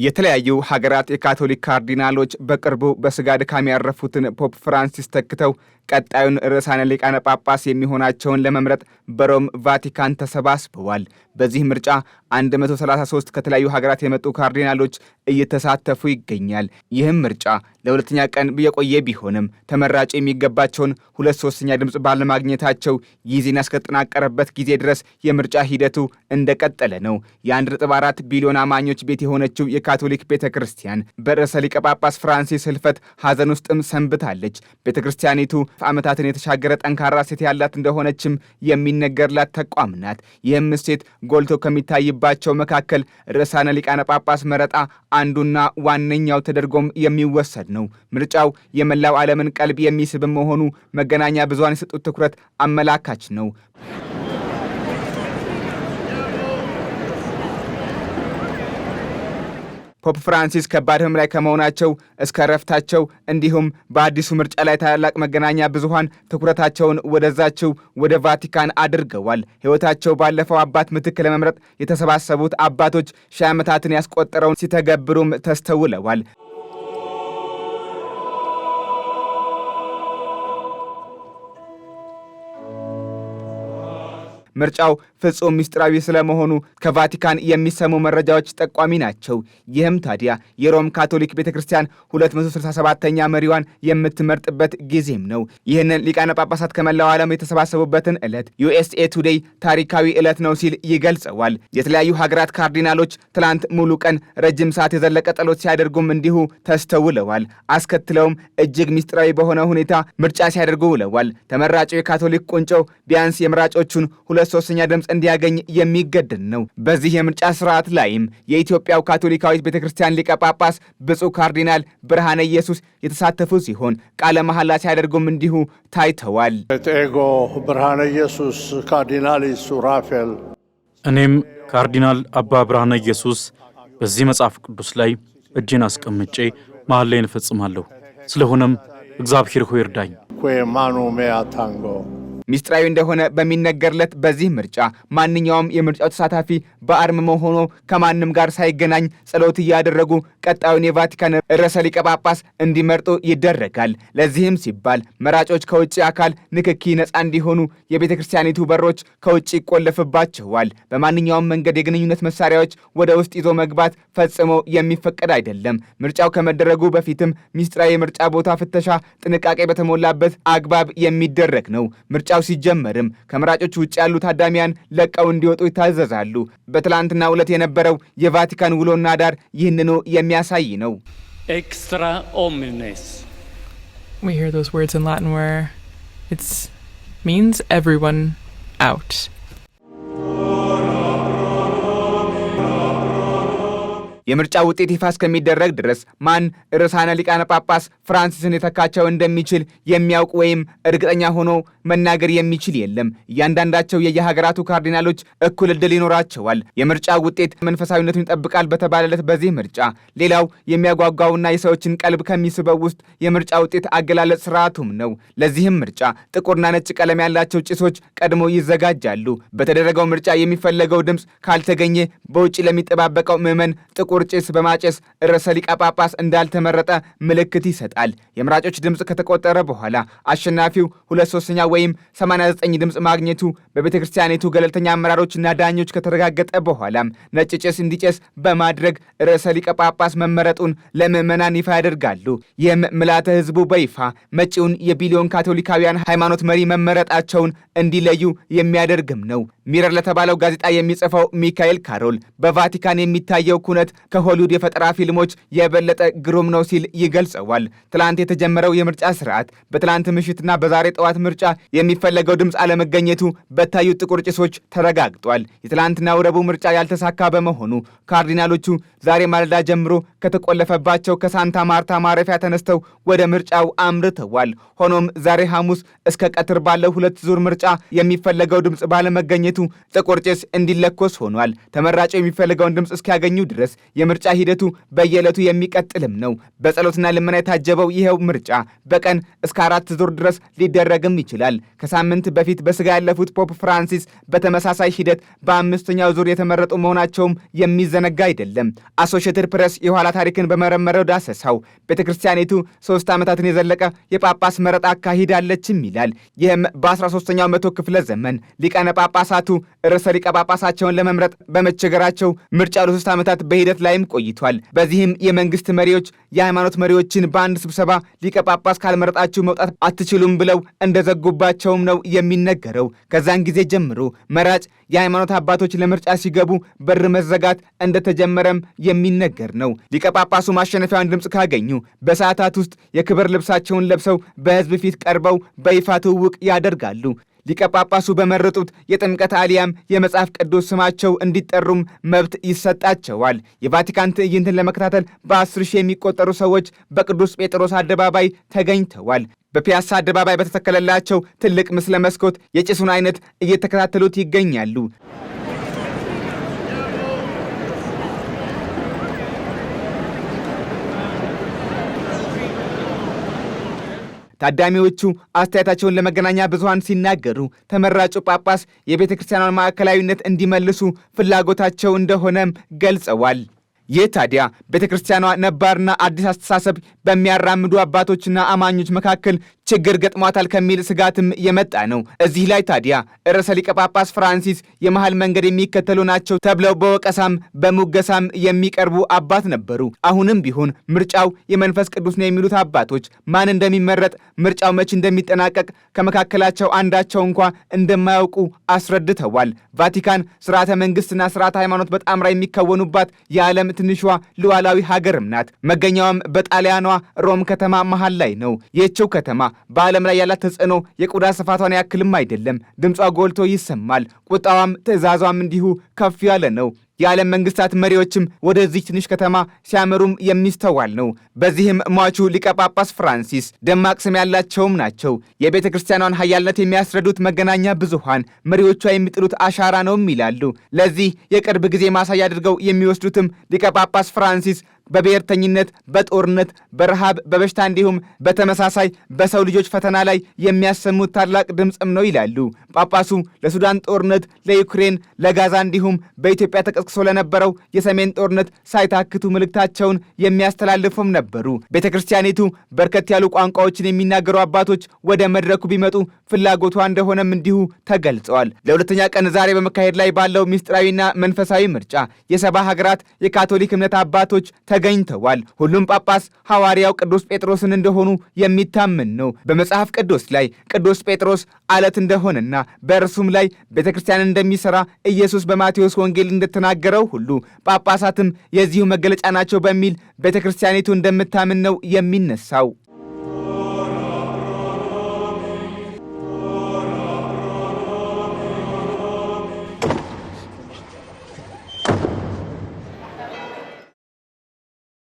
የተለያዩ ሀገራት የካቶሊክ ካርዲናሎች በቅርቡ በስጋ ድካም ያረፉትን ፖፕ ፍራንሲስ ተክተው ቀጣዩን ርዕሳነ ሊቃነ ጳጳስ የሚሆናቸውን ለመምረጥ በሮም ቫቲካን ተሰባስበዋል። በዚህ ምርጫ 133 ከተለያዩ ሀገራት የመጡ ካርዲናሎች እየተሳተፉ ይገኛል። ይህም ምርጫ ለሁለተኛ ቀን የቆየ ቢሆንም ተመራጭ የሚገባቸውን 2/3 ድምፅ ባለማግኘታቸው ይህ ዜና እስከተጠናቀረበት ጊዜ ድረስ የምርጫ ሂደቱ እንደቀጠለ ነው። የ1.4 ቢሊዮን አማኞች ቤት የሆነችው የካቶሊክ ቤተክርስቲያን በርዕሰ ሊቀ ጳጳስ ፍራንሲስ ህልፈት ሐዘን ውስጥም ሰንብታለች። ቤተክርስቲያኒቱ ዓመታትን የተሻገረ ጠንካራ ሴት ያላት እንደሆነችም የሚነገርላት ተቋም ናት። ይህም ሴት ጎልቶ ከሚታይባቸው መካከል ርዕሳነ ሊቃነ ጳጳስ መረጣ አንዱና ዋነኛው ተደርጎም የሚወሰድ ነው። ምርጫው የመላው ዓለምን ቀልብ የሚስብ መሆኑ መገናኛ ብዙሃን የሰጡት ትኩረት አመላካች ነው። ፖፕ ፍራንሲስ ከባድ ህመም ላይ ከመሆናቸው እስከ ረፍታቸው እንዲሁም በአዲሱ ምርጫ ላይ ታላላቅ መገናኛ ብዙሃን ትኩረታቸውን ወደዛቸው ወደ ቫቲካን አድርገዋል። ህይወታቸው ባለፈው አባት ምትክ ለመምረጥ የተሰባሰቡት አባቶች ሺህ ዓመታትን ያስቆጠረውን ሲተገብሩም ተስተውለዋል። ምርጫው ፍጹም ሚስጥራዊ ስለመሆኑ ከቫቲካን የሚሰሙ መረጃዎች ጠቋሚ ናቸው። ይህም ታዲያ የሮም ካቶሊክ ቤተክርስቲያን 267ኛ መሪዋን የምትመርጥበት ጊዜም ነው። ይህንን ሊቃነ ጳጳሳት ከመላው ዓለም የተሰባሰቡበትን ዕለት USA ቱዴይ ታሪካዊ ዕለት ነው ሲል ይገልጸዋል። የተለያዩ ሀገራት ካርዲናሎች ትላንት ሙሉ ቀን ረጅም ሰዓት የዘለቀ ጸሎት ሲያደርጉም እንዲሁ ተስተውለዋል። አስከትለውም እጅግ ሚስጥራዊ በሆነ ሁኔታ ምርጫ ሲያደርጉ ውለዋል። ተመራጩ የካቶሊክ ቁንጮ ቢያንስ የምራጮቹን 2/3 ድምፅ እንዲያገኝ የሚገደድ ነው። በዚህ የምርጫ ስርዓት ላይም የኢትዮጵያው ካቶሊካዊት ቤተክርስቲያን ሊቀ ጳጳስ ብፁዕ ካርዲናል ብርሃነ ኢየሱስ የተሳተፉ ሲሆን ቃለ መሐላ ሲያደርጉም እንዲሁ ታይተዋል። ኤጎ ብርሃነ ኢየሱስ ካርዲናሊስ ሱራፌል። እኔም ካርዲናል አባ ብርሃነ ኢየሱስ በዚህ መጽሐፍ ቅዱስ ላይ እጄን አስቀምጬ መሐላዬን እፈጽማለሁ። ስለሆነም እግዚአብሔር ሆይ እርዳኝ። ኩማኑ ሜያ ታንጎ ሚስጥራዊ እንደሆነ በሚነገርለት በዚህ ምርጫ ማንኛውም የምርጫው ተሳታፊ በአርምሞ ሆኖ ከማንም ጋር ሳይገናኝ ጸሎት እያደረጉ ቀጣዩን የቫቲካን ርዕሰ ሊቀ ጳጳስ እንዲመርጡ ይደረጋል። ለዚህም ሲባል መራጮች ከውጭ አካል ንክኪ ነፃ እንዲሆኑ የቤተ ክርስቲያኒቱ በሮች ከውጭ ይቆለፍባቸዋል። በማንኛውም መንገድ የግንኙነት መሳሪያዎች ወደ ውስጥ ይዞ መግባት ፈጽሞ የሚፈቀድ አይደለም። ምርጫው ከመደረጉ በፊትም ሚስጥራዊ የምርጫ ቦታ ፍተሻ ጥንቃቄ በተሞላበት አግባብ የሚደረግ ነው። ምርጫው ሲጀመርም ከመራጮች ውጭ ያሉ ታዳሚያን ለቀው እንዲወጡ ይታዘዛሉ። በትላንትናው ዕለት የነበረው የቫቲካን ውሎና ዳር ይህንኑ የሚያሳይ ነው። ኤክስትራ ኦምኒስ We hear those words in Latin where it means everyone out. የምርጫ ውጤት ይፋ እስከሚደረግ ድረስ ማን ርዕሳነ ሊቃነ ጳጳስ ፍራንሲስን የተካቸው እንደሚችል የሚያውቅ ወይም እርግጠኛ ሆኖ መናገር የሚችል የለም። እያንዳንዳቸው የየሀገራቱ ካርዲናሎች እኩል ዕድል ይኖራቸዋል። የምርጫ ውጤት መንፈሳዊነቱን ይጠብቃል በተባለለት በዚህ ምርጫ ሌላው የሚያጓጓውና የሰዎችን ቀልብ ከሚስበው ውስጥ የምርጫ ውጤት አገላለጽ ስርዓቱም ነው። ለዚህም ምርጫ ጥቁርና ነጭ ቀለም ያላቸው ጭሶች ቀድሞ ይዘጋጃሉ። በተደረገው ምርጫ የሚፈለገው ድምፅ ካልተገኘ በውጭ ለሚጠባበቀው ምዕመን ጥቁር ጭስ በማጨስ ርዕሰ ሊቀ ጳጳስ እንዳልተመረጠ ምልክት ይሰጣል። የምራጮች ድምፅ ከተቆጠረ በኋላ አሸናፊው 2/3 ወይም 89 ድምፅ ማግኘቱ በቤተ ክርስቲያኒቱ ገለልተኛ አመራሮችና ዳኞች ከተረጋገጠ በኋላም ነጭ ጭስ እንዲጨስ በማድረግ ርዕሰ ሊቀ ጳጳስ መመረጡን ለምዕመናን ይፋ ያደርጋሉ። ይህም ምልዓተ ሕዝቡ በይፋ መጪውን የቢሊዮን ካቶሊካውያን ሃይማኖት መሪ መመረጣቸውን እንዲለዩ የሚያደርግም ነው። ሚረር ለተባለው ጋዜጣ የሚጽፈው ሚካኤል ካሮል በቫቲካን የሚታየው ኩነት ከሆሊውድ የፈጠራ ፊልሞች የበለጠ ግሩም ነው ሲል ይገልጸዋል። ትላንት የተጀመረው የምርጫ ስርዓት በትላንት ምሽትና በዛሬ ጠዋት ምርጫ የሚፈለገው ድምፅ አለመገኘቱ በታዩት ጥቁር ጭሶች ተረጋግጧል። የትላንትናው ረቡዕ ምርጫ ያልተሳካ በመሆኑ ካርዲናሎቹ ዛሬ ማለዳ ጀምሮ ከተቆለፈባቸው ከሳንታ ማርታ ማረፊያ ተነስተው ወደ ምርጫው አምርተዋል። ሆኖም ዛሬ ሐሙስ እስከ ቀትር ባለው 2 ዙር ምርጫ የሚፈለገው ድምፅ ባለመገኘቱ ጥቁር ጭስ እንዲለኮስ ሆኗል። ተመራጩ የሚፈለገውን ድምፅ እስኪያገኙ ድረስ የምርጫ ሂደቱ በየዕለቱ የሚቀጥልም ነው። በጸሎትና ልመና የታጀበው ይሄው ምርጫ በቀን እስከ 4 ዙር ድረስ ሊደረግም ይችላል። ከሳምንት በፊት በስጋ ያለፉት ፖፕ ፍራንሲስ በተመሳሳይ ሂደት በ5ኛው ዙር የተመረጡ መሆናቸውም የሚዘነጋ አይደለም። አሶሺየትድ ፕሬስ የኋላ ታሪክን በመረመረው ዳሰሳው ቤተክርስቲያኒቱ 3 ዓመታትን የዘለቀ የጳጳስ መረጣ አካሂዳለችም ይላል። ይህም በ13ኛው መቶ ክፍለ ዘመን ሊቃነ ጳጳሳቱ ርዕሰ ሊቀ ጳጳሳቸውን ለመምረጥ በመቸገራቸው ምርጫው ለ3 ዓመታት በሂደት ላይም ቆይቷል። በዚህም የመንግስት መሪዎች የሃይማኖት መሪዎችን በአንድ ስብሰባ ሊቀ ጳጳስ ካልመረጣችሁ መውጣት አትችሉም ብለው እንደዘጉባቸውም ነው የሚነገረው። ከዛን ጊዜ ጀምሮ መራጭ የሃይማኖት አባቶች ለምርጫ ሲገቡ በር መዘጋት እንደተጀመረም የሚነገር ነው። ሊቀ ጳጳሱ ማሸነፊያውን ድምፅ ካገኙ በሰዓታት ውስጥ የክብር ልብሳቸውን ለብሰው በህዝብ ፊት ቀርበው በይፋ ትውውቅ ያደርጋሉ። ሊቀ ጳጳሱ በመረጡት የጥምቀት አሊያም የመጽሐፍ ቅዱስ ስማቸው እንዲጠሩም መብት ይሰጣቸዋል። የቫቲካን ትዕይንትን ለመከታተል በ10 ሺህ የሚቆጠሩ ሰዎች በቅዱስ ጴጥሮስ አደባባይ ተገኝተዋል። በፒያሳ አደባባይ በተተከለላቸው ትልቅ ምስለ መስኮት የጭሱን አይነት እየተከታተሉት ይገኛሉ። ታዳሚዎቹ አስተያየታቸውን ለመገናኛ ብዙሃን ሲናገሩ ተመራጩ ጳጳስ የቤተ ክርስቲያኗን ማዕከላዊነት እንዲመልሱ ፍላጎታቸው እንደሆነም ገልጸዋል። ይህ ታዲያ ቤተ ክርስቲያኗ ነባርና አዲስ አስተሳሰብ በሚያራምዱ አባቶችና አማኞች መካከል ችግር ገጥሟታል ከሚል ስጋትም የመጣ ነው። እዚህ ላይ ታዲያ ርዕሰ ሊቀ ጳጳስ ፍራንሲስ የመሃል መንገድ የሚከተሉ ናቸው ተብለው በወቀሳም በሙገሳም የሚቀርቡ አባት ነበሩ። አሁንም ቢሆን ምርጫው የመንፈስ ቅዱስ ነው የሚሉት አባቶች ማን እንደሚመረጥ፣ ምርጫው መቼ እንደሚጠናቀቅ ከመካከላቸው አንዳቸው እንኳ እንደማያውቁ አስረድተዋል። ቫቲካን ስርዓተ መንግስትና ስርዓተ ሃይማኖት በጣምራ የሚከወኑባት የዓለም ትንሿ ሉዓላዊ ሀገርም ናት። መገኛዋም በጣሊያኗ ሮም ከተማ መሃል ላይ ነው። ይህችው ከተማ በዓለም ላይ ያላት ተጽዕኖ የቆዳ ስፋቷን ያክልም አይደለም። ድምጿ ጎልቶ ይሰማል። ቁጣዋም ትዕዛዟም እንዲሁ ከፍ ያለ ነው። የዓለም መንግስታት መሪዎችም ወደዚህ ትንሽ ከተማ ሲያመሩም የሚስተዋል ነው። በዚህም ሟቹ ሊቀ ጳጳስ ፍራንሲስ ደማቅ ስም ያላቸውም ናቸው። የቤተ ክርስቲያኗን ኃያልነት የሚያስረዱት መገናኛ ብዙሃን መሪዎቿ የሚጥሉት አሻራ ነውም ይላሉ። ለዚህ የቅርብ ጊዜ ማሳያ አድርገው የሚወስዱትም ሊቀ ጳጳስ ፍራንሲስ በብሔርተኝነት፣ በጦርነት፣ በረሃብ፣ በበሽታ እንዲሁም በተመሳሳይ በሰው ልጆች ፈተና ላይ የሚያሰሙት ታላቅ ድምፅም ነው ይላሉ። ጳጳሱ ለሱዳን ጦርነት፣ ለዩክሬን፣ ለጋዛ እንዲሁም በኢትዮጵያ ተቀስቅሶ ለነበረው የሰሜን ጦርነት ሳይታክቱ መልእክታቸውን የሚያስተላልፉም ነበሩ። ቤተ ክርስቲያኒቱ በርከት ያሉ ቋንቋዎችን የሚናገሩ አባቶች ወደ መድረኩ ቢመጡ ፍላጎቷ እንደሆነም እንዲሁ ተገልጸዋል። ለሁለተኛ ቀን ዛሬ በመካሄድ ላይ ባለው ምስጢራዊና መንፈሳዊ ምርጫ የ70 ሀገራት የካቶሊክ እምነት አባቶች ተገኝተዋል። ሁሉም ጳጳስ ሐዋርያው ቅዱስ ጴጥሮስን እንደሆኑ የሚታመን ነው። በመጽሐፍ ቅዱስ ላይ ቅዱስ ጴጥሮስ አለት እንደሆነና በእርሱም ላይ ቤተ ክርስቲያን እንደሚሠራ ኢየሱስ በማቴዎስ ወንጌል እንደተናገረው ሁሉ ጳጳሳትም የዚሁ መገለጫ ናቸው በሚል ቤተ ክርስቲያኒቱ እንደምታምን ነው የሚነሳው።